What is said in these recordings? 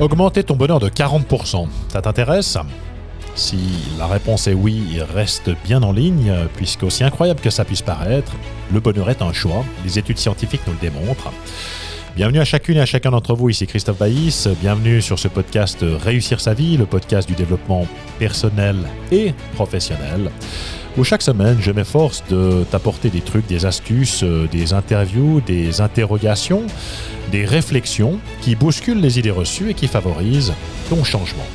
Augmenter ton bonheur de 40%, ça t'intéresse ? Si la réponse est oui, reste bien en ligne, puisque aussi incroyable que ça puisse paraître, le bonheur est un choix, les études scientifiques nous le démontrent. Bienvenue à chacune et à chacun d'entre vous, ici Christophe Baïs, bienvenue sur ce podcast Réussir sa vie, le podcast du développement personnel et professionnel, où chaque semaine je m'efforce de t'apporter des trucs, des astuces, des interviews, des interrogations, des réflexions qui bousculent les idées reçues et qui favorisent ton changement.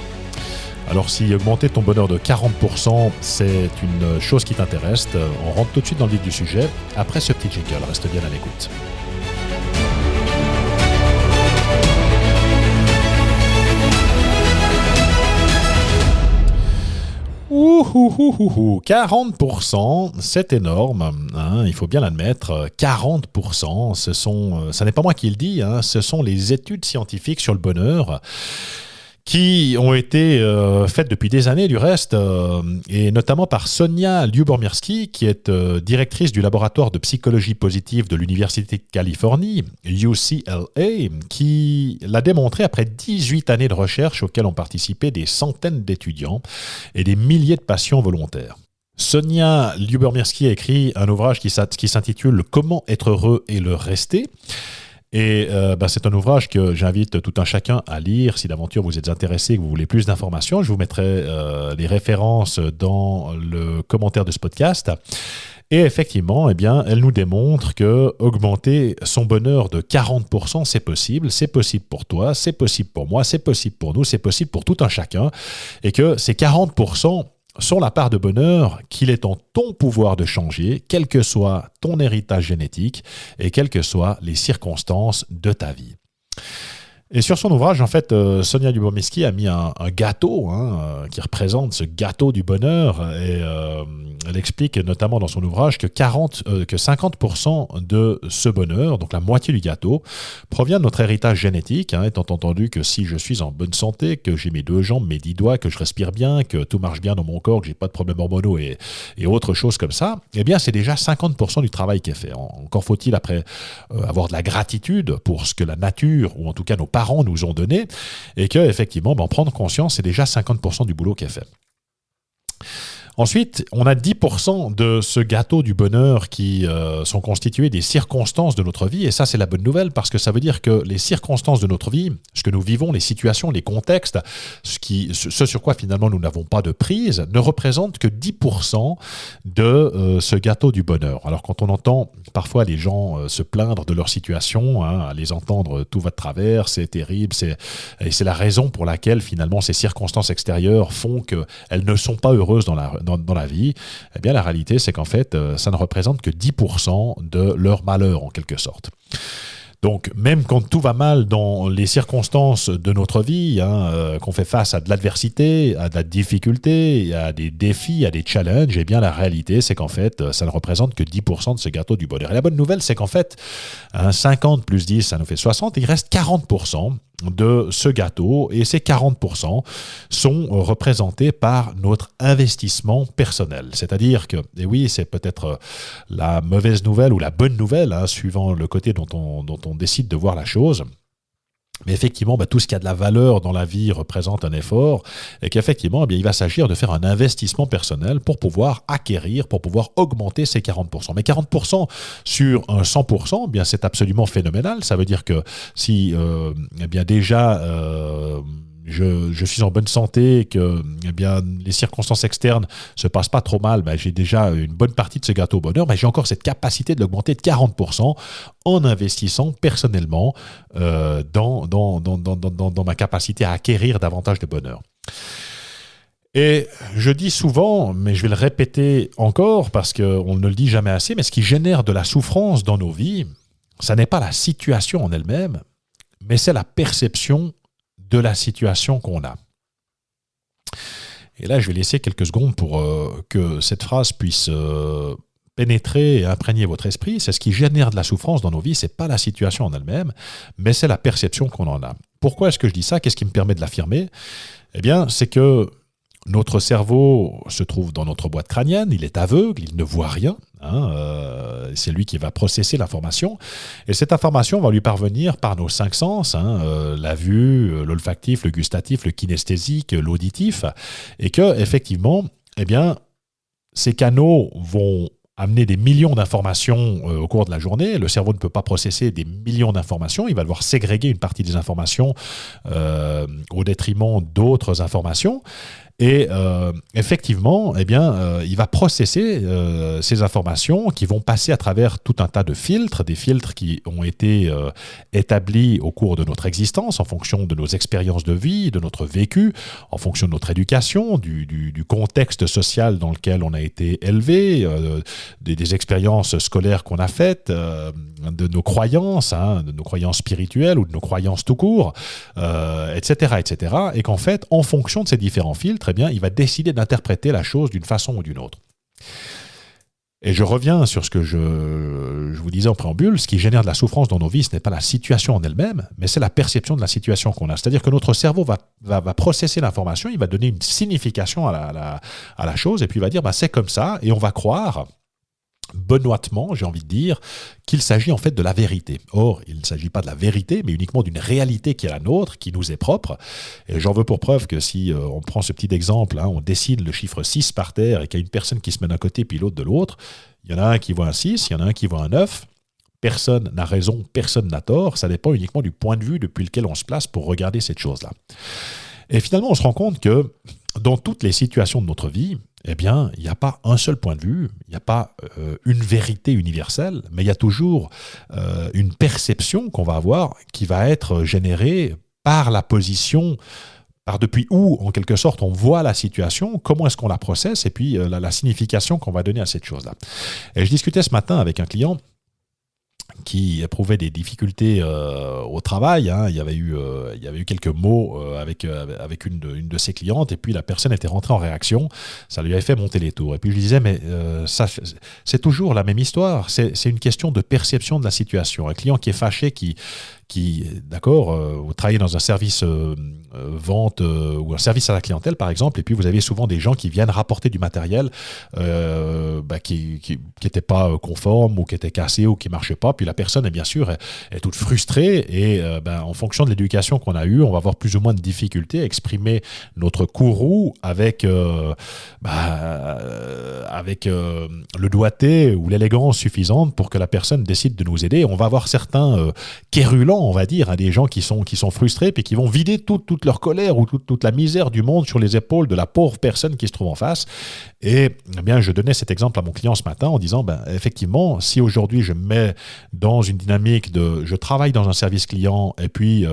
Alors si augmenter ton bonheur de 40%, c'est une chose qui t'intéresse, on rentre tout de suite dans le vif du sujet après ce petit jingle, reste bien à l'écoute. Ouh, 40%, c'est énorme, hein, il faut bien l'admettre, 40%, ça n'est pas moi qui le dis, hein, ce sont les études scientifiques sur le bonheur qui ont été faites depuis des années du reste, et notamment par Sonia Lyubomirsky, qui est directrice du laboratoire de psychologie positive de l'Université de Californie, UCLA, qui l'a démontré après 18 années de recherche auxquelles ont participé des centaines d'étudiants et des milliers de patients volontaires. Sonia Lyubomirsky a écrit un ouvrage qui s'intitule « Comment être heureux et le rester ». Et c'est un ouvrage que j'invite tout un chacun à lire si d'aventure vous êtes intéressé et que vous voulez plus d'informations. Je vous mettrai les références dans le commentaire de ce podcast. Et effectivement, elle nous démontre que augmenter son bonheur de 40%, c'est possible. C'est possible pour toi, c'est possible pour moi, c'est possible pour nous, c'est possible pour tout un chacun. Et que ces 40% sont la part de bonheur qu'il est en ton pouvoir de changer, quel que soit ton héritage génétique et quelles que soient les circonstances de ta vie. Et sur son ouvrage, en fait, Sonia Lyubomirsky a mis un gâteau qui représente ce gâteau du bonheur. Et elle explique notamment dans son ouvrage que 50% de ce bonheur, donc la moitié du gâteau, provient de notre héritage génétique, étant entendu que si je suis en bonne santé, que j'ai mes 2 jambes, mes 10 doigts, que je respire bien, que tout marche bien dans mon corps, que j'ai pas de problèmes hormonaux et autre chose comme ça, eh bien c'est déjà 50% du travail qui est fait. Encore faut-il après avoir de la gratitude pour ce que la nature, ou en tout cas nos parents nous ont donné, et que effectivement, en prendre conscience, c'est déjà 50% du boulot qui est fait. Ensuite, on a 10% de ce gâteau du bonheur qui sont constitués des circonstances de notre vie. Et ça, c'est la bonne nouvelle parce que ça veut dire que les circonstances de notre vie, ce que nous vivons, les situations, les contextes, ce sur quoi finalement nous n'avons pas de prise, ne représentent que 10% de ce gâteau du bonheur. Alors quand on entend parfois les gens se plaindre de leur situation, à les entendre tout va de travers, c'est terrible, et c'est la raison pour laquelle finalement ces circonstances extérieures font qu'elles ne sont pas heureuses dans la vie, eh bien la réalité c'est qu'en fait ça ne représente que 10% de leur malheur en quelque sorte. Donc même quand tout va mal dans les circonstances de notre vie, qu'on fait face à de l'adversité, à de la difficulté, à des défis, à des challenges, eh bien la réalité c'est qu'en fait ça ne représente que 10% de ce gâteau du bonheur. Et la bonne nouvelle c'est qu'en fait 50 plus 10 ça nous fait 60, et il reste 40% de ce gâteau, et ces 40% sont représentés par notre investissement personnel. C'est-à-dire que, et oui, c'est peut-être la mauvaise nouvelle ou la bonne nouvelle, suivant le côté dont on décide de voir la chose, mais effectivement, tout ce qui a de la valeur dans la vie représente un effort, et qu'effectivement, il va s'agir de faire un investissement personnel pour pouvoir acquérir, pour pouvoir augmenter ces 40%. Mais 40% sur un 100%, c'est absolument phénoménal. Ça veut dire que si déjà je suis en bonne santé, que les circonstances externes se passent pas trop mal, j'ai déjà une bonne partie de ce gâteau au bonheur, j'ai encore cette capacité de l'augmenter de 40% en investissant personnellement dans ma capacité à acquérir davantage de bonheur. Et je dis souvent, mais je vais le répéter encore parce qu'on ne le dit jamais assez, mais ce qui génère de la souffrance dans nos vies, ça n'est pas la situation en elle-même, mais c'est la perception de la situation qu'on a. Et là, je vais laisser quelques secondes pour que cette phrase puisse pénétrer et imprégner votre esprit. C'est ce qui génère de la souffrance dans nos vies, c'est pas la situation en elle-même, mais c'est la perception qu'on en a. Pourquoi est-ce que je dis ça ? Qu'est-ce qui me permet de l'affirmer ? Eh bien, c'est que Notre cerveau se trouve dans notre boîte crânienne, il est aveugle, il ne voit rien. C'est lui qui va processer l'information. Et cette information va lui parvenir par nos 5 sens, la vue, l'olfactif, le gustatif, le kinesthésique, l'auditif. Et que, effectivement, eh bien, ces canaux vont amener des millions d'informations au cours de la journée. Le cerveau ne peut pas processer des millions d'informations. Il va devoir ségréguer une partie des informations au détriment d'autres informations. Et effectivement, eh bien, il va processer ces informations qui vont passer à travers tout un tas de filtres, des filtres qui ont été établis au cours de notre existence en fonction de nos expériences de vie, de notre vécu, en fonction de notre éducation, du contexte social dans lequel on a été élevé, des expériences scolaires qu'on a faites, de nos croyances spirituelles ou de nos croyances tout court, etc., etc. Et qu'en fait, en fonction de ces différents filtres, eh bien, il va décider d'interpréter la chose d'une façon ou d'une autre. Et je reviens sur ce que je vous disais en préambule, ce qui génère de la souffrance dans nos vies, ce n'est pas la situation en elle-même, mais c'est la perception de la situation qu'on a. C'est-à-dire que notre cerveau va processer l'information, il va donner une signification à la chose, et puis il va dire c'est comme ça, et on va croire benoîtement, j'ai envie de dire, qu'il s'agit en fait de la vérité. Or, il ne s'agit pas de la vérité, mais uniquement d'une réalité qui est la nôtre, qui nous est propre. Et j'en veux pour preuve que si on prend ce petit exemple, on dessine le chiffre 6 par terre et qu'il y a une personne qui se met d'un côté puis l'autre de l'autre, il y en a un qui voit un 6, il y en a un qui voit un 9. Personne n'a raison, personne n'a tort. Ça dépend uniquement du point de vue depuis lequel on se place pour regarder cette chose-là. Et finalement, on se rend compte que dans toutes les situations de notre vie, eh bien, il n'y a pas un seul point de vue, il n'y a pas une vérité universelle, mais il y a toujours une perception qu'on va avoir qui va être générée par la position, par depuis où, en quelque sorte, on voit la situation, comment est-ce qu'on la processe, et puis la signification qu'on va donner à cette chose-là. Et je discutais ce matin avec un client qui éprouvait des difficultés au travail. Il y avait eu quelques mots avec une de ses clientes, et puis la personne était rentrée en réaction. Ça lui avait fait monter les tours. Et puis je lui disais, mais ça, c'est toujours la même histoire. C'est une question de perception de la situation. Un client qui est fâché, d'accord, vous travaillez dans un service vente ou un service à la clientèle par exemple, et puis vous avez souvent des gens qui viennent rapporter du matériel qui n'était pas conforme ou qui était cassé ou qui marchait pas, puis la personne bien sûr est toute frustrée et en fonction de l'éducation qu'on a eue, on va avoir plus ou moins de difficultés à exprimer notre courroux avec le doigté ou l'élégance suffisante pour que la personne décide de nous aider. On va avoir certains quérulents, on va dire, des gens qui sont frustrés puis qui vont vider toute leur colère ou toute la misère du monde sur les épaules de la pauvre personne qui se trouve en face. Et bien, je donnais cet exemple à mon client ce matin en disant, effectivement, si aujourd'hui je me mets dans une dynamique de je travaille dans un service client et puis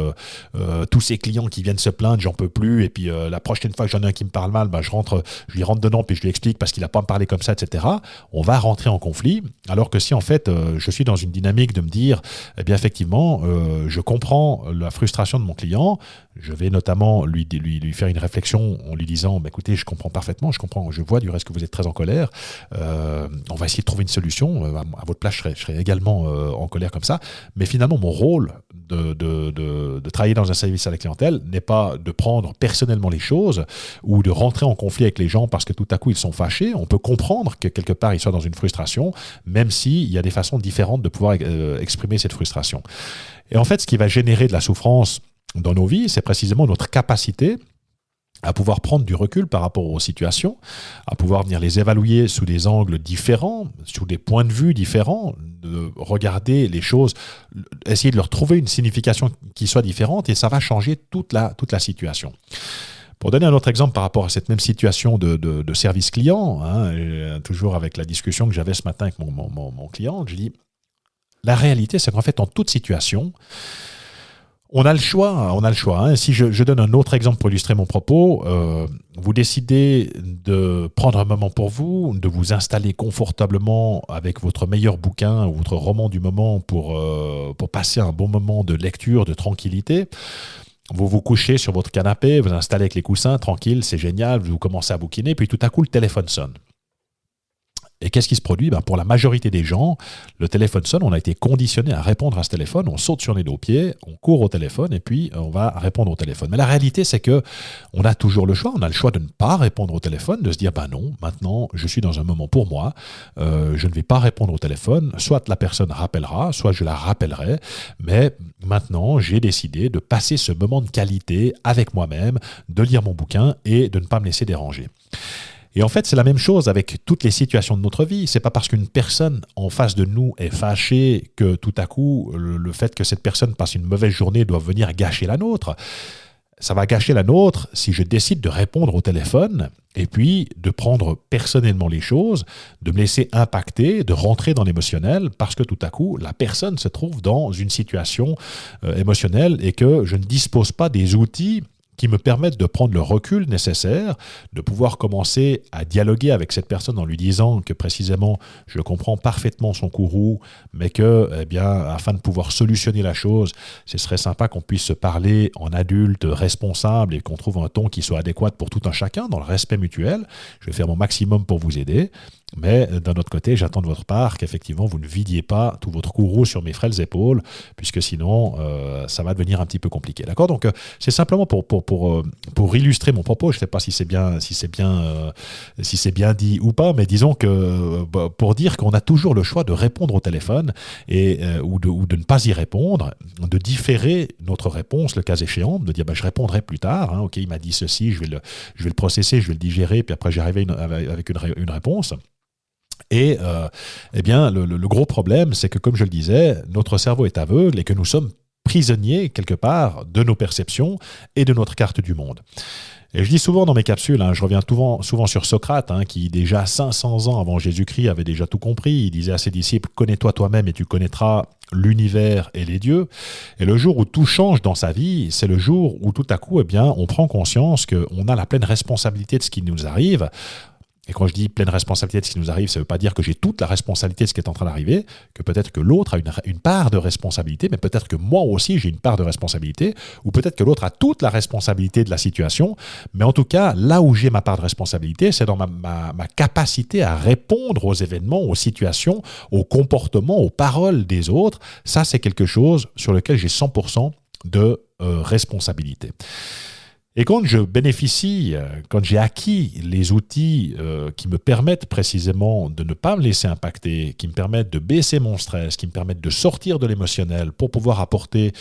tous ces clients qui viennent se plaindre, j'en peux plus, et puis la prochaine fois que j'en ai un qui me parle mal, je lui rentre dedans puis je lui explique parce qu'il n'a pas me parlé comme ça, etc. On va rentrer en conflit, alors que si en fait je suis dans une dynamique de me dire, eh bien effectivement, je comprends la frustration de mon client, je vais notamment lui faire une réflexion en lui disant, écoutez, je comprends parfaitement, je vois du reste que vous êtes très en colère, on va essayer de trouver une solution, à votre place je serais également en colère comme ça, mais finalement mon rôle de travailler dans un service à la clientèle n'est pas de prendre personnellement les choses ou de rentrer en conflit avec les gens parce que tout à coup ils sont fâchés. On peut comprendre que quelque part ils soient dans une frustration, même s'il y a des façons différentes de pouvoir exprimer cette frustration. Et en fait, ce qui va générer de la souffrance dans nos vies, c'est précisément notre capacité à pouvoir prendre du recul par rapport aux situations, à pouvoir venir les évaluer sous des angles différents, sous des points de vue différents, de regarder les choses, essayer de leur trouver une signification qui soit différente, et ça va changer toute la situation. Pour donner un autre exemple par rapport à cette même situation de service client, toujours avec la discussion que j'avais ce matin avec mon client, je dis, la réalité, c'est qu'en fait, en toute situation, on a le choix. Si je donne un autre exemple pour illustrer mon propos, vous décidez de prendre un moment pour vous, de vous installer confortablement avec votre meilleur bouquin ou votre roman du moment pour passer un bon moment de lecture, de tranquillité. Vous vous couchez sur votre canapé, vous installez avec les coussins, tranquille, c'est génial, vous commencez à bouquiner, puis tout à coup le téléphone sonne. Et qu'est-ce qui se produit? Pour la majorité des gens, le téléphone sonne, on a été conditionné à répondre à ce téléphone, on saute sur les deux pieds, on court au téléphone et puis on va répondre au téléphone. Mais la réalité, c'est que on a toujours le choix. On a le choix de ne pas répondre au téléphone, de se dire non, maintenant je suis dans un moment pour moi, je ne vais pas répondre au téléphone. Soit la personne rappellera, soit je la rappellerai. Mais maintenant, j'ai décidé de passer ce moment de qualité avec moi-même, de lire mon bouquin et de ne pas me laisser déranger. Et en fait, c'est la même chose avec toutes les situations de notre vie. C'est pas parce qu'une personne en face de nous est fâchée que tout à coup, le fait que cette personne passe une mauvaise journée doit venir gâcher la nôtre. Ça va gâcher la nôtre si je décide de répondre au téléphone et puis de prendre personnellement les choses, de me laisser impacter, de rentrer dans l'émotionnel parce que tout à coup, la personne se trouve dans une situation émotionnelle et que je ne dispose pas des outils qui me permettent de prendre le recul nécessaire, de pouvoir commencer à dialoguer avec cette personne en lui disant que précisément je comprends parfaitement son courroux, mais que, afin de pouvoir solutionner la chose, ce serait sympa qu'on puisse se parler en adulte responsable et qu'on trouve un ton qui soit adéquat pour tout un chacun, dans le respect mutuel. Je vais faire mon maximum pour vous aider. Mais d'un autre côté, j'attends de votre part qu'effectivement vous ne vidiez pas tout votre courroux sur mes frêles épaules, puisque sinon ça va devenir un petit peu compliqué. D'accord? Donc c'est simplement pour illustrer mon propos. Je ne sais pas si c'est bien dit ou pas, mais disons que pour dire qu'on a toujours le choix de répondre au téléphone ou de ne pas y répondre, de différer notre réponse le cas échéant, de dire je répondrai plus tard. Ok, il m'a dit ceci, je vais le processer, je vais le digérer, puis après j'arrive avec une réponse. Et le gros problème, c'est que, comme je le disais, notre cerveau est aveugle et que nous sommes prisonniers, quelque part, de nos perceptions et de notre carte du monde. Et je dis souvent dans mes capsules, je reviens souvent sur Socrate, qui déjà 500 ans avant Jésus-Christ avait déjà tout compris. Il disait à ses disciples, connais-toi toi-même et tu connaîtras l'univers et les dieux. Et le jour où tout change dans sa vie, c'est le jour où tout à coup, on prend conscience qu'on a la pleine responsabilité de ce qui nous arrive. Et quand je dis pleine responsabilité de ce qui nous arrive, ça ne veut pas dire que j'ai toute la responsabilité de ce qui est en train d'arriver, que peut-être que l'autre a une part de responsabilité, mais peut-être que moi aussi j'ai une part de responsabilité, ou peut-être que l'autre a toute la responsabilité de la situation. Mais en tout cas, là où j'ai ma part de responsabilité, c'est dans ma capacité à répondre aux événements, aux situations, aux comportements, aux paroles des autres. Ça, c'est quelque chose sur lequel j'ai 100% de responsabilité. Et quand quand j'ai acquis les outils qui me permettent précisément de ne pas me laisser impacter, qui me permettent de baisser mon stress, qui me permettent de sortir de l'émotionnel pour pouvoir apporter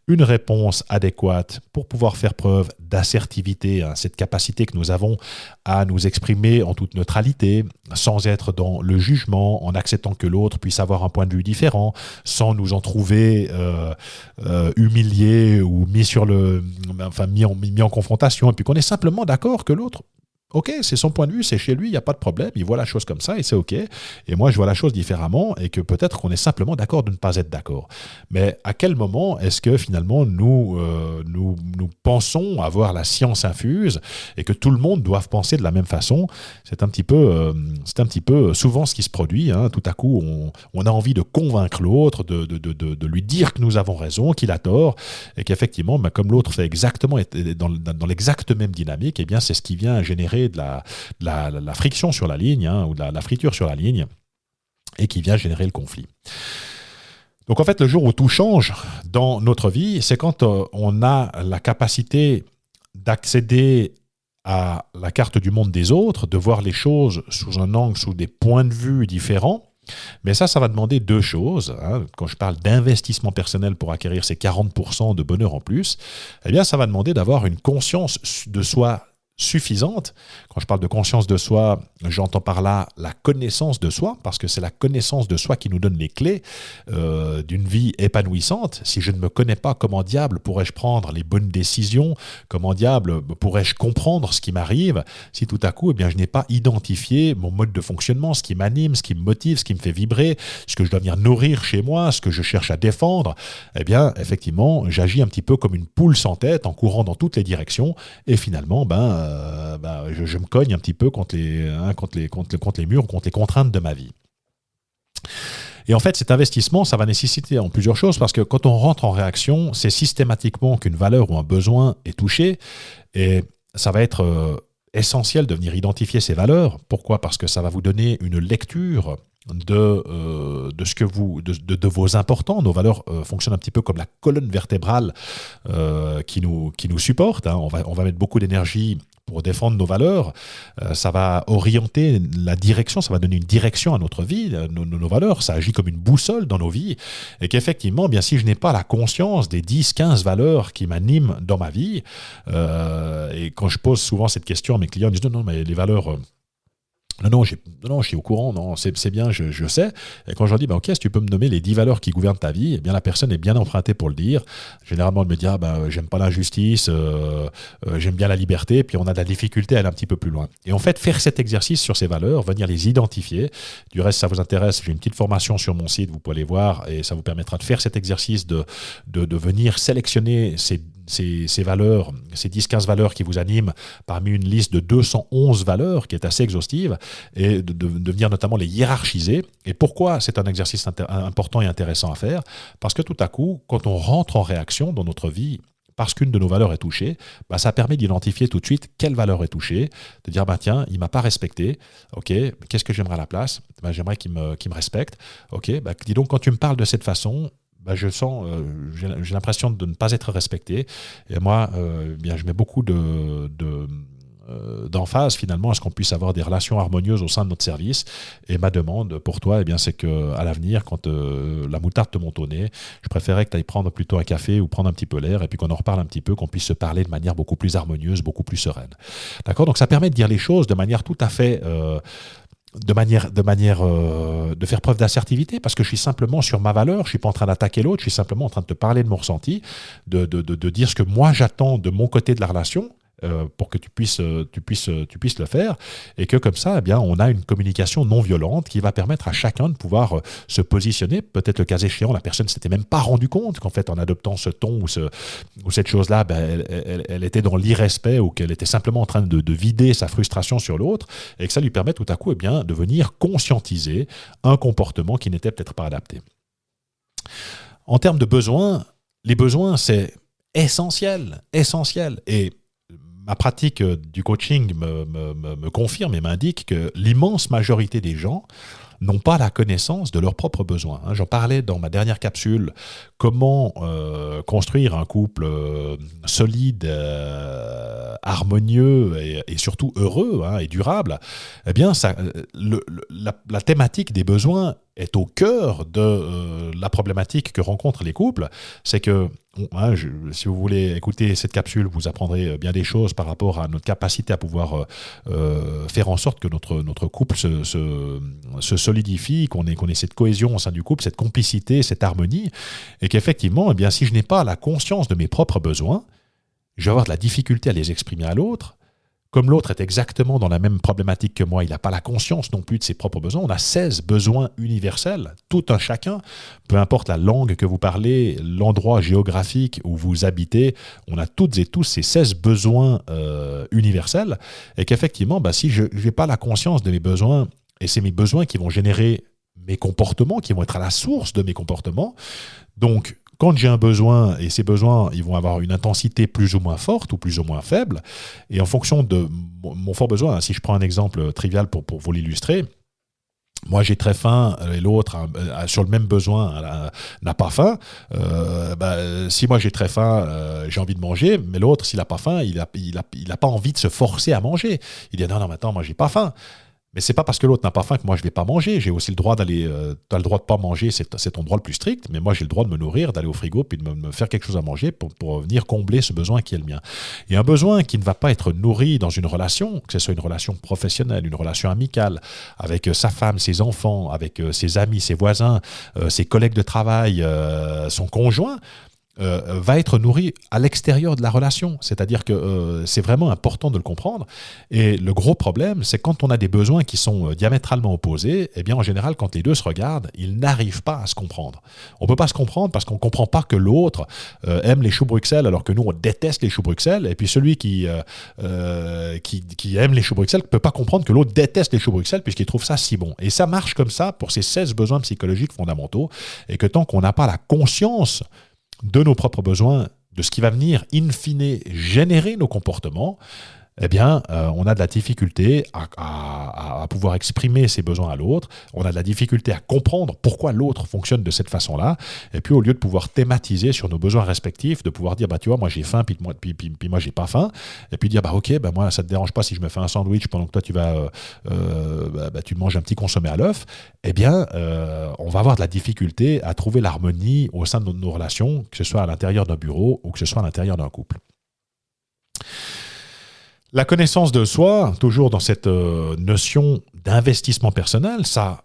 une réponse adéquate, pour pouvoir faire preuve d'assertivité, cette capacité que nous avons à nous exprimer en toute neutralité, sans être dans le jugement, en acceptant que l'autre puisse avoir un point de vue différent, sans nous en trouver humiliés ou mis en confrontation, et puis qu'on est simplement d'accord que l'autre, ok, c'est son point de vue, c'est chez lui, il n'y a pas de problème, il voit la chose comme ça et c'est ok. Et moi, je vois la chose différemment et que peut-être qu'on est simplement d'accord de ne pas être d'accord. Mais à quel moment est-ce que finalement nous pensons avoir la science infuse et que tout le monde doit penser de la même façon? C'est un petit peu souvent ce qui se produit. Tout à coup, on a envie de convaincre l'autre, de lui dire que nous avons raison, qu'il a tort et qu'effectivement, comme l'autre fait exactement dans l'exacte même dynamique, c'est ce qui vient générer de la friction sur la ligne ou de la friture sur la ligne et qui vient générer le conflit. Donc en fait, le jour où tout change dans notre vie, c'est quand on a la capacité d'accéder à la carte du monde des autres, de voir les choses sous un angle, sous des points de vue différents. Mais ça va demander deux choses. Quand je parle d'investissement personnel pour acquérir ces 40% de bonheur en plus, ça va demander d'avoir une conscience de soi suffisante. Quand je parle de conscience de soi, j'entends par là la connaissance de soi, parce que c'est la connaissance de soi qui nous donne les clés d'une vie épanouissante. Si je ne me connais pas, comment diable pourrais-je prendre les bonnes décisions? Comment diable pourrais-je comprendre ce qui m'arrive si tout à coup, je n'ai pas identifié mon mode de fonctionnement, ce qui m'anime, ce qui me motive, ce qui me fait vibrer, ce que je dois venir nourrir chez moi, ce que je cherche à défendre? Effectivement, j'agis un petit peu comme une poule sans tête en courant dans toutes les directions et finalement, je me cogne un petit peu contre les murs, contre les contraintes de ma vie. Et en fait, cet investissement, ça va nécessiter en plusieurs choses parce que quand on rentre en réaction, c'est systématiquement qu'une valeur ou un besoin est touché et ça va être essentiel de venir identifier ces valeurs. Pourquoi ? Parce que ça va vous donner une lecture de vos importants. Nos valeurs fonctionnent un petit peu comme la colonne vertébrale qui nous supporte. Hein. On va mettre beaucoup d'énergie pour défendre nos valeurs. Ça va orienter la direction, ça va donner une direction à notre vie, nos valeurs. Ça agit comme une boussole dans nos vies. Et qu'effectivement, bien, si je n'ai pas la conscience des 10, 15 valeurs qui m'animent dans ma vie, et quand je pose souvent cette question à mes clients, ils disent non, mais les valeurs... Non, je suis au courant, non, c'est bien, je sais. Et quand je leur dis, ok, si tu peux me nommer les 10 valeurs qui gouvernent ta vie, eh bien la personne est bien empruntée pour le dire. Généralement, elle me dit, j'aime pas l'injustice, j'aime bien la liberté, puis on a de la difficulté à aller un petit peu plus loin. Et en fait, faire cet exercice sur ces valeurs, venir les identifier, du reste, ça vous intéresse, j'ai une petite formation sur mon site, vous pouvez aller voir, et ça vous permettra de faire cet exercice de venir sélectionner ces valeurs, ces 10-15 valeurs qui vous animent parmi une liste de 211 valeurs qui est assez exhaustive, et de venir notamment les hiérarchiser. Et pourquoi c'est un exercice important et intéressant à faire ? Parce que tout à coup, quand on rentre en réaction dans notre vie, parce qu'une de nos valeurs est touchée, ça permet d'identifier tout de suite quelle valeur est touchée, de dire tiens, il ne m'a pas respecté, ok, qu'est-ce que j'aimerais à la place ? J'aimerais qu'il me respecte, ok, dis donc quand tu me parles de cette façon, je sens, j'ai l'impression de ne pas être respecté. Et moi, je mets beaucoup d'emphase finalement à ce qu'on puisse avoir des relations harmonieuses au sein de notre service. Et ma demande pour toi, c'est qu'à l'avenir, quand la moutarde te monte au nez, je préférais que tu ailles prendre plutôt un café ou prendre un petit peu l'air et puis qu'on en reparle un petit peu, qu'on puisse se parler de manière beaucoup plus harmonieuse, beaucoup plus sereine. D'accord ? Donc ça permet de dire les choses de manière tout à fait... de faire preuve d'assertivité, parce que je suis simplement sur ma valeur, je suis pas en train d'attaquer l'autre, je suis simplement en train de te parler de mon ressenti, de dire ce que moi j'attends de mon côté de la relation, pour que tu puisses le faire, et que comme ça, on a une communication non violente qui va permettre à chacun de pouvoir se positionner. Peut-être le cas échéant, la personne ne s'était même pas rendu compte qu'en fait, en adoptant ce ton ou cette chose-là, elle était dans l'irrespect, ou qu'elle était simplement en train de vider sa frustration sur l'autre, et que ça lui permet tout à coup de venir conscientiser un comportement qui n'était peut-être pas adapté. En termes de besoins, les besoins, c'est essentiel. Et ma pratique du coaching me confirme et m'indique que l'immense majorité des gens n'ont pas la connaissance de leurs propres besoins. J'en parlais dans ma dernière capsule, comment construire un couple solide, harmonieux et surtout heureux et durable. La thématique des besoins est au cœur de la problématique que rencontrent les couples. C'est que, si vous voulez écouter cette capsule, vous apprendrez bien des choses par rapport à notre capacité à pouvoir faire en sorte que notre couple se solidifie, qu'on ait cette cohésion au sein du couple, cette complicité, cette harmonie, et qu'effectivement, si je n'ai pas la conscience de mes propres besoins, je vais avoir de la difficulté à les exprimer à l'autre. Comme l'autre est exactement dans la même problématique que moi, il n'a pas la conscience non plus de ses propres besoins. On a 16 besoins universels, tout un chacun, peu importe la langue que vous parlez, l'endroit géographique où vous habitez, on a toutes et tous ces 16 besoins universels, et qu'effectivement, si je n'ai pas la conscience de mes besoins, et c'est mes besoins qui vont générer mes comportements, qui vont être à la source de mes comportements, donc quand j'ai un besoin, et ces besoins, ils vont avoir une intensité plus ou moins forte ou plus ou moins faible, et en fonction de mon fort besoin, si je prends un exemple trivial pour vous l'illustrer, moi j'ai très faim et l'autre sur le même besoin n'a pas faim. Si moi j'ai très faim, j'ai envie de manger, mais l'autre s'il n'a pas faim, il a pas envie de se forcer à manger. Il dit non mais attends, moi j'ai pas faim. Mais c'est pas parce que l'autre n'a pas faim que moi je vais pas manger. J'ai aussi le droit d'aller. Tu as le droit de pas manger, c'est ton droit le plus strict. Mais moi j'ai le droit de me nourrir, d'aller au frigo puis de me faire quelque chose à manger pour venir combler ce besoin qui est le mien. Et un besoin qui ne va pas être nourri dans une relation, que ce soit une relation professionnelle, une relation amicale, avec sa femme, ses enfants, avec ses amis, ses voisins, ses collègues de travail, son conjoint, va être nourri à l'extérieur de la relation. C'est-à-dire que c'est vraiment important de le comprendre. Et le gros problème, c'est quand on a des besoins qui sont diamétralement opposés, en général, quand les deux se regardent, ils n'arrivent pas à se comprendre. On ne peut pas se comprendre parce qu'on ne comprend pas que l'autre aime les choux Bruxelles alors que nous, on déteste les choux Bruxelles. Et puis celui qui aime les choux Bruxelles ne peut pas comprendre que l'autre déteste les choux Bruxelles puisqu'il trouve ça si bon. Et ça marche comme ça pour ces 16 besoins psychologiques fondamentaux. Et que tant qu'on n'a pas la conscience de nos propres besoins, de ce qui va venir in fine générer nos comportements, eh bien, on a de la difficulté à pouvoir exprimer ses besoins à l'autre, on a de la difficulté à comprendre pourquoi l'autre fonctionne de cette façon-là, et puis au lieu de pouvoir thématiser sur nos besoins respectifs, de pouvoir dire, bah tu vois, moi j'ai faim, puis moi j'ai pas faim, et puis dire, bah ok, bah moi ça te dérange pas si je me fais un sandwich pendant que toi tu vas, tu manges un petit consommé à l'œuf, eh bien, on va avoir de la difficulté à trouver l'harmonie au sein de nos relations, que ce soit à l'intérieur d'un bureau ou que ce soit à l'intérieur d'un couple. La connaissance de soi, toujours dans cette notion d'investissement personnel, ça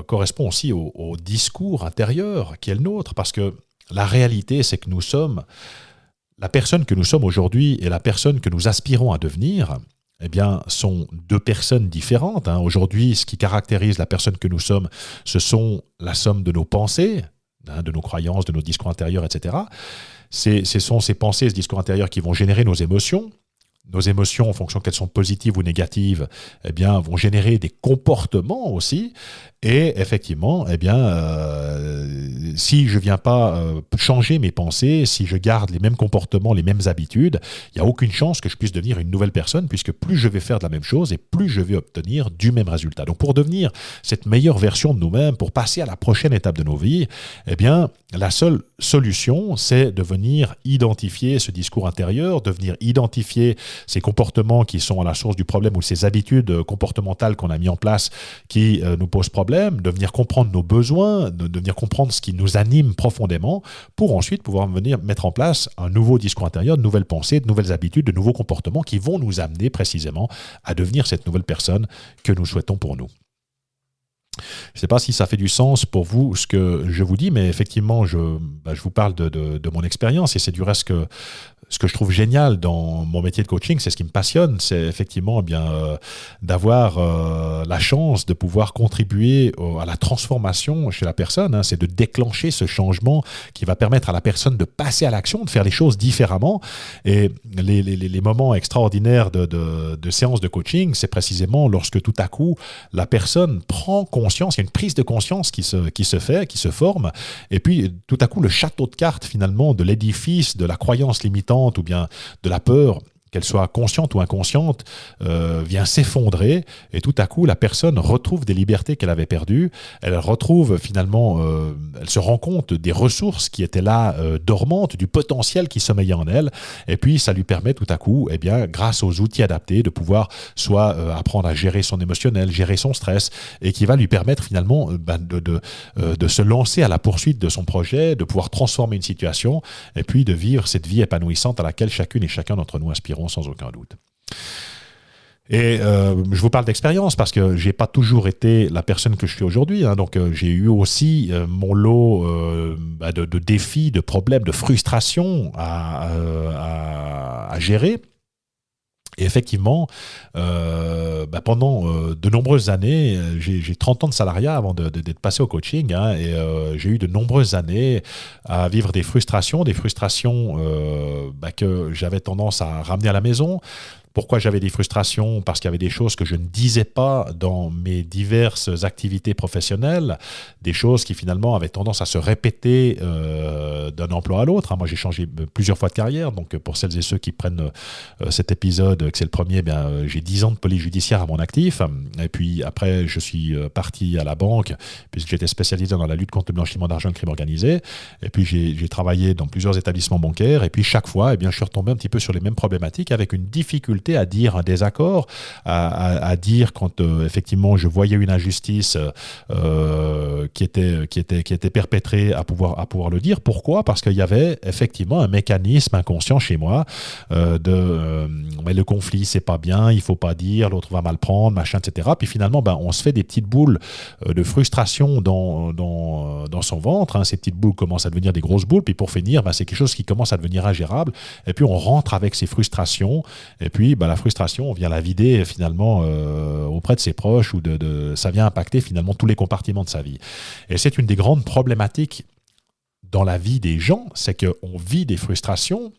correspond aussi au discours intérieur qui est le nôtre, parce que la réalité, c'est que nous sommes, la personne que nous sommes aujourd'hui et la personne que nous aspirons à devenir, eh bien, sont deux personnes différentes. Aujourd'hui, ce qui caractérise la personne que nous sommes, ce sont la somme de nos pensées, de nos croyances, de nos discours intérieurs, etc. Ce sont ces pensées, ce discours intérieur qui vont générer nos émotions. Nos émotions, en fonction qu'elles sont positives ou négatives, eh bien, vont générer des comportements aussi. Et effectivement, eh bien, si je ne viens pas changer mes pensées, si je garde les mêmes comportements, les mêmes habitudes, il n'y a aucune chance que je puisse devenir une nouvelle personne, puisque plus je vais faire de la même chose et plus je vais obtenir du même résultat. Donc pour devenir cette meilleure version de nous-mêmes, pour passer à la prochaine étape de nos vies, eh bien, la seule solution, c'est de venir identifier ce discours intérieur, de venir identifier ces comportements qui sont à la source du problème ou ces habitudes comportementales qu'on a mis en place qui nous posent problème, de venir comprendre nos besoins, de venir comprendre ce qui nous anime profondément pour ensuite pouvoir venir mettre en place un nouveau discours intérieur, de nouvelles pensées, de nouvelles habitudes, de nouveaux comportements qui vont nous amener précisément à devenir cette nouvelle personne que nous souhaitons pour nous. Je ne sais pas si ça fait du sens pour vous ce que je vous dis, mais effectivement, je vous parle de mon expérience et c'est du reste que ce que je trouve génial dans mon métier de coaching, c'est ce qui me passionne, c'est effectivement d'avoir la chance de pouvoir contribuer à la transformation chez la personne. C'est de déclencher ce changement qui va permettre à la personne de passer à l'action, de faire les choses différemment. Et les moments extraordinaires de séances de coaching, c'est précisément lorsque tout à coup, la personne prend conscience, il y a une prise de conscience qui se forme, et puis tout à coup, le château de cartes finalement de l'édifice, de la croyance limitante, ou bien de la peur, qu'elle soit consciente ou inconsciente, vient s'effondrer et tout à coup la personne retrouve des libertés qu'elle avait perdues, elle retrouve finalement, elle se rend compte des ressources qui étaient là dormantes, du potentiel qui sommeillait en elle, et puis ça lui permet tout à coup, eh bien, grâce aux outils adaptés, de pouvoir soit apprendre à gérer son émotionnel, gérer son stress, et qui va lui permettre finalement de se lancer à la poursuite de son projet, de pouvoir transformer une situation, et puis de vivre cette vie épanouissante à laquelle chacune et chacun d'entre nous aspirons sans aucun doute. Et je vous parle d'expérience parce que j'ai pas toujours été la personne que je suis aujourd'hui. Donc j'ai eu aussi mon lot de défis, de problèmes, de frustrations à gérer. Et effectivement, pendant de nombreuses années, j'ai 30 ans de salariat avant d'être passé au coaching, et j'ai eu de nombreuses années à vivre des frustrations que j'avais tendance à ramener à la maison. Pourquoi j'avais des frustrations? Parce qu'il y avait des choses que je ne disais pas dans mes diverses activités professionnelles, des choses qui finalement avaient tendance à se répéter d'un emploi à l'autre. Moi, j'ai changé plusieurs fois de carrière, donc pour celles et ceux qui prennent cet épisode, que c'est le premier, j'ai 10 ans de police judiciaire à mon actif, et puis après, je suis parti à la banque, puisque j'étais spécialisé dans la lutte contre le blanchiment d'argent et le crime organisé, et puis j'ai travaillé dans plusieurs établissements bancaires, et puis chaque fois, je suis retombé un petit peu sur les mêmes problématiques, avec une difficulté à dire un désaccord, à dire quand effectivement je voyais une injustice qui était perpétrée, à pouvoir le dire. Pourquoi? Parce qu'il y avait effectivement un mécanisme inconscient chez moi mais le conflit c'est pas bien, il faut pas dire, l'autre va mal prendre, machin, etc. Puis finalement on se fait des petites boules de frustration dans son ventre, ces petites boules commencent à devenir des grosses boules, puis pour finir c'est quelque chose qui commence à devenir ingérable, et puis on rentre avec ces frustrations, et puis la frustration, on vient la vider finalement auprès de ses proches, ou ça vient impacter finalement tous les compartiments de sa vie. Et c'est une des grandes problématiques dans la vie des gens, c'est qu'on vit des frustrations,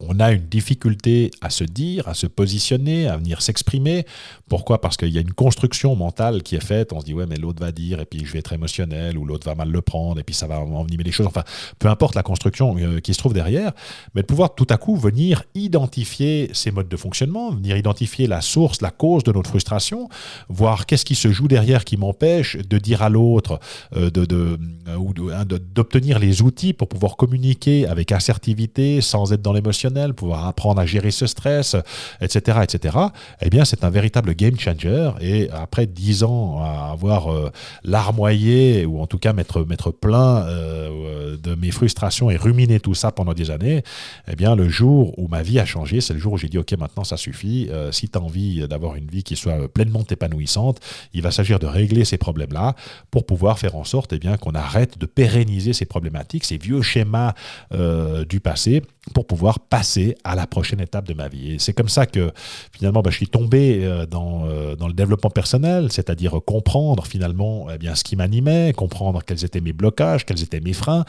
on a une difficulté à se dire, à se positionner, à venir s'exprimer. Pourquoi ? Parce qu'il y a une construction mentale qui est faite. On se dit, ouais, mais l'autre va dire, et puis je vais être émotionnel, ou l'autre va mal le prendre, et puis ça va envenimer les choses. Enfin, peu importe la construction qui se trouve derrière, mais de pouvoir tout à coup venir identifier ces modes de fonctionnement, venir identifier la source, la cause de notre frustration, voir qu'est-ce qui se joue derrière qui m'empêche de dire à l'autre, d'obtenir les outils pour pouvoir communiquer avec assertivité, sans être dans l'émotionnel, pouvoir apprendre à gérer ce stress, etc., etc., eh bien, c'est un véritable game changer. Et après 10 ans à avoir larmoyé, ou en tout cas m'être plein de mes frustrations et ruminer tout ça pendant des années, eh bien, le jour où ma vie a changé, c'est le jour où j'ai dit, OK, maintenant, ça suffit. Si tu as envie d'avoir une vie qui soit pleinement épanouissante, il va s'agir de régler ces problèmes-là pour pouvoir faire en sorte eh bien, qu'on arrête de pérenniser ces problématiques, ces vieux schémas du passé, pour pouvoir passer à la prochaine étape de ma vie. Et c'est comme ça que finalement je suis tombé dans le développement personnel, c'est-à-dire comprendre finalement eh bien, ce qui m'animait, comprendre quels étaient mes blocages, quels étaient mes freins.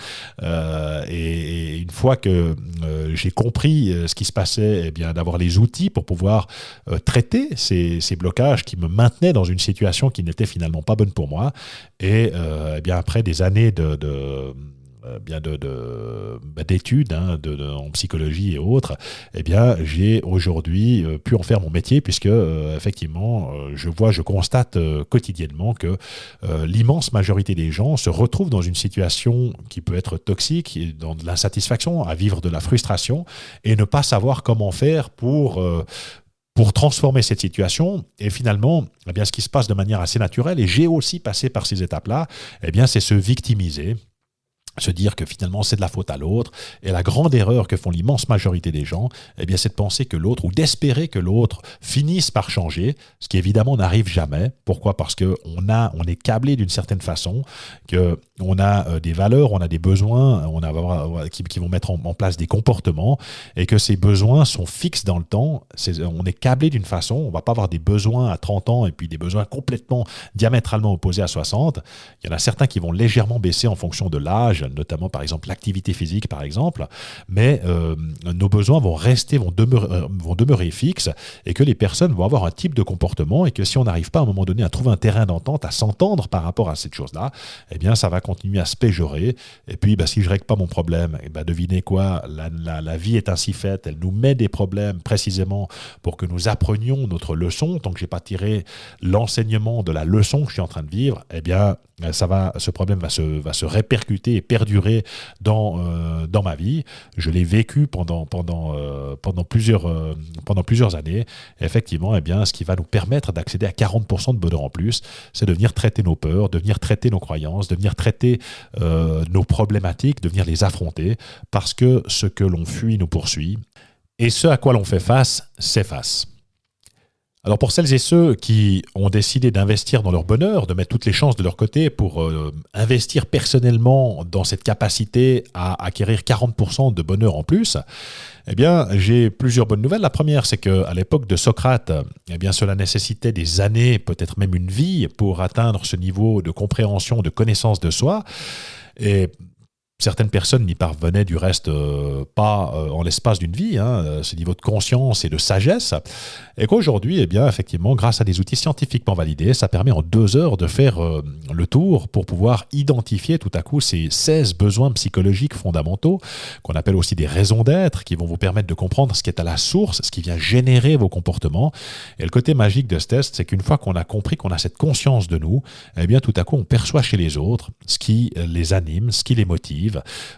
Et une fois que j'ai compris ce qui se passait, eh bien, d'avoir les outils pour pouvoir traiter ces blocages qui me maintenaient dans une situation qui n'était finalement pas bonne pour moi. Et eh bien, après des années d'études en psychologie et autres, eh bien, j'ai aujourd'hui pu en faire mon métier puisque effectivement, je constate quotidiennement que l'immense majorité des gens se retrouvent dans une situation qui peut être toxique, dans de l'insatisfaction, à vivre de la frustration et ne pas savoir comment faire pour transformer cette situation. Et finalement, eh bien, ce qui se passe de manière assez naturelle, et j'ai aussi passé par ces étapes-là, eh bien, c'est se victimiser, se dire que finalement c'est de la faute à l'autre. Et la grande erreur que font l'immense majorité des gens, eh bien, c'est de penser que l'autre, ou d'espérer que l'autre finisse par changer, ce qui évidemment n'arrive jamais. Pourquoi ? Parce qu'on est câblé d'une certaine façon, qu'on a des valeurs, on a des besoins, qui vont mettre en place des comportements, et que ces besoins sont fixes dans le temps. On est câblé d'une façon, on ne va pas avoir des besoins à 30 ans et puis des besoins complètement diamétralement opposés à 60. Il y en a certains qui vont légèrement baisser en fonction de l'âge, notamment par exemple l'activité physique par exemple, mais nos besoins vont demeurer fixes, et que les personnes vont avoir un type de comportement, et que si on n'arrive pas à un moment donné à trouver un terrain d'entente, à s'entendre par rapport à cette chose-là, eh bien ça va continuer à se péjorer. Et puis si je règle pas mon problème, devinez quoi, la vie est ainsi faite, elle nous met des problèmes précisément pour que nous apprenions notre leçon. Tant que j'ai pas tiré l'enseignement de la leçon que je suis en train de vivre, eh bien ce problème va se répercuter et perdurer dans ma vie. Je l'ai vécu pendant plusieurs années. Et effectivement, eh bien, ce qui va nous permettre d'accéder à 40% de bonheur en plus, c'est de venir traiter nos peurs, de venir traiter nos croyances, de venir traiter nos problématiques, de venir les affronter, parce que ce que l'on fuit nous poursuit, et ce à quoi l'on fait face s'efface. Alors pour celles et ceux qui ont décidé d'investir dans leur bonheur, de mettre toutes les chances de leur côté pour investir personnellement dans cette capacité à acquérir 40% de bonheur en plus, eh bien, j'ai plusieurs bonnes nouvelles. La première, c'est qu'à l'époque de Socrate, eh bien, cela nécessitait des années, peut-être même une vie, pour atteindre ce niveau de compréhension, de connaissance de soi. Et certaines personnes n'y parvenaient du reste pas en l'espace d'une vie, ce niveau de conscience et de sagesse, et qu'aujourd'hui, eh bien, effectivement, grâce à des outils scientifiquement validés, ça permet en 2 heures de faire le tour pour pouvoir identifier tout à coup ces 16 besoins psychologiques fondamentaux, qu'on appelle aussi des raisons d'être, qui vont vous permettre de comprendre ce qui est à la source, ce qui vient générer vos comportements. Et le côté magique de ce test, c'est qu'une fois qu'on a compris, qu'on a cette conscience de nous, eh bien, tout à coup, on perçoit chez les autres ce qui les anime, ce qui les motive.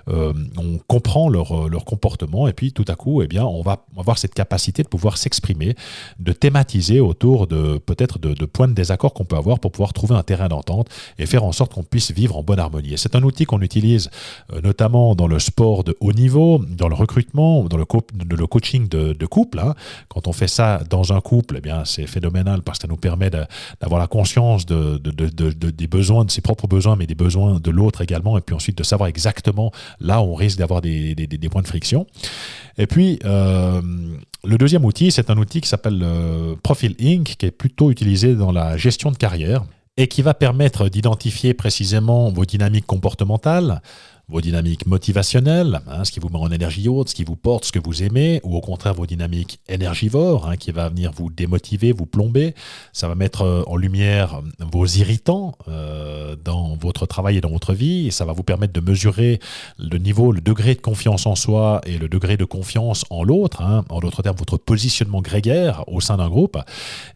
On comprend leur comportement, et puis tout à coup, eh bien, on va avoir cette capacité de pouvoir s'exprimer, de thématiser autour de peut-être de points de désaccord qu'on peut avoir pour pouvoir trouver un terrain d'entente et faire en sorte qu'on puisse vivre en bonne harmonie. Et c'est un outil qu'on utilise notamment dans le sport de haut niveau, dans le recrutement, dans le coaching de couple. Quand on fait ça dans un couple, eh bien, c'est phénoménal parce que ça nous permet d'avoir la conscience des besoins, de ses propres besoins, mais des besoins de l'autre également, et puis ensuite de savoir exactement là où on risque d'avoir des points de friction. Et puis, le deuxième outil, c'est un outil qui s'appelle Profil Inc., qui est plutôt utilisé dans la gestion de carrière et qui va permettre d'identifier précisément vos dynamiques comportementales, vos dynamiques motivationnelles, ce qui vous met en énergie haute, ce qui vous porte, ce que vous aimez, ou au contraire vos dynamiques énergivores, qui va venir vous démotiver, vous plomber. Ça va mettre en lumière vos irritants dans votre travail et dans votre vie, et ça va vous permettre de mesurer le niveau, le degré de confiance en soi et le degré de confiance en l'autre, en d'autres termes, votre positionnement grégaire au sein d'un groupe.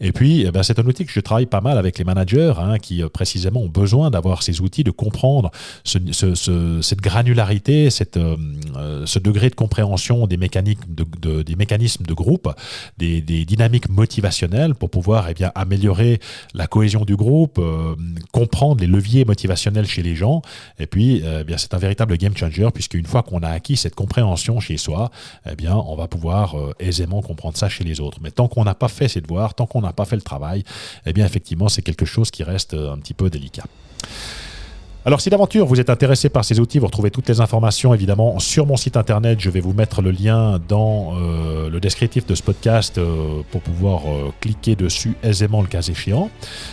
Et puis, c'est un outil que je travaille pas mal avec les managers qui précisément ont besoin d'avoir ces outils, de comprendre cette granularité, ce degré de compréhension des des mécanismes de groupe, des dynamiques motivationnelles pour pouvoir améliorer la cohésion du groupe, comprendre les leviers motivationnels chez les gens. Et puis, c'est un véritable game changer puisque une fois qu'on a acquis cette compréhension chez soi, on va pouvoir aisément comprendre ça chez les autres. Mais tant qu'on n'a pas fait ses devoirs, tant qu'on n'a pas fait le travail, effectivement, c'est quelque chose qui reste un petit peu délicat. Alors, si d'aventure vous êtes intéressé par ces outils, vous retrouvez toutes les informations évidemment sur mon site internet. Je vais vous mettre le lien dans le descriptif de ce podcast pour pouvoir cliquer dessus aisément le cas échéant.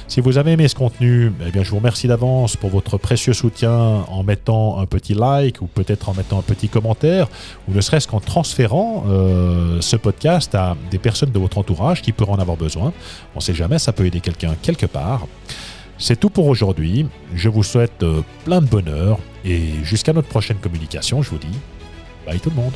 Si vous avez aimé ce contenu, je vous remercie d'avance pour votre précieux soutien en mettant un petit like ou peut-être en mettant un petit commentaire ou ne serait-ce qu'en transférant ce podcast à des personnes de votre entourage qui pourraient en avoir besoin. On ne sait jamais, ça peut aider quelqu'un quelque part. C'est tout pour aujourd'hui. Je vous souhaite plein de bonheur et jusqu'à notre prochaine communication, je vous dis bye tout le monde.